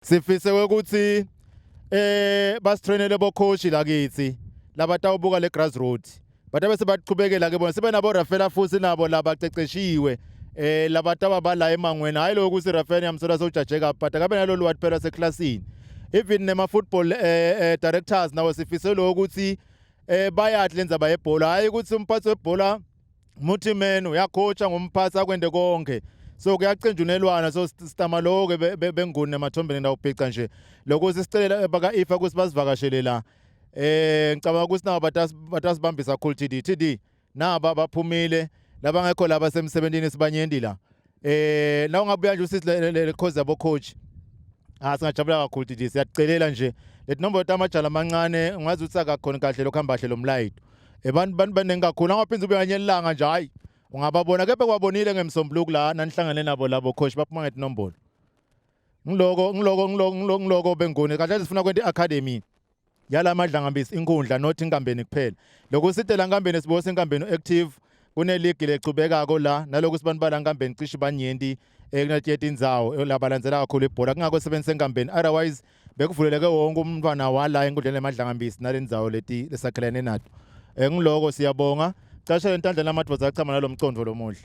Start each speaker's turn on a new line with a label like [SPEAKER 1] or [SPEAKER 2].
[SPEAKER 1] Sifise ukuthi basitrainele bocoach la kithi labatawubuka le grassroots bathe bese baqhubekela ke bona sibe nabo Rafaela futhi nabo labaceceshiwe labataba bala emangweni hayi lokhu si Rafaela yamsola sojajeka but akabe nalolu wathi phela seclassini even nema football directors nawo sifise lo ukuthi bayathi lenza bayebhola hayi ukuthi umphathi webhola muthi man uyacoacha ngomphathi akwende konke so kuyacenjunelwana so sitama lo ke benguni emathombeni ndawubheca nje lokuthi sicelela baka ifa ukuthi basivakashele la ngicabanga ukuthi nawo batasibambisa cool TD naba baphumile labangekho laba semsebenzini sibanyeni la la ungabuya nje usithi le cause yabo coach singajabula kakhulu TD siyacelela nje lethi nombolo tamajala amancane ungazi ukuthi akakhona kahle lokuhamba kahle lo mlayito abantu baningi kakhulu angaphinza ube kanye elanga nje hayi ungababona kepha kwabonile ngemsombuluko la nanihlangane nabo labo coach baphuma ngethi nombolo ngiloko bengone kahle sifuna kwenta iacademy yala madlangambisi inkundla not inkambeni kuphela lokho sithi la nkambeni sibose inkambeni active kune league lecubekako la naloko sibantu bala nkambeni cishe banyenti kunatiyeti indzawo labalandzela kakhulu ibhola kungakho sebenzise enkambeni otherwise bekuvuleleke wonke umntwana wala enkundleni emadlangambisi nalendzawo leti lesakhelene nato ngiloko siyabonga casha lentandla lamadvodza achama nalomcondo lomuhle.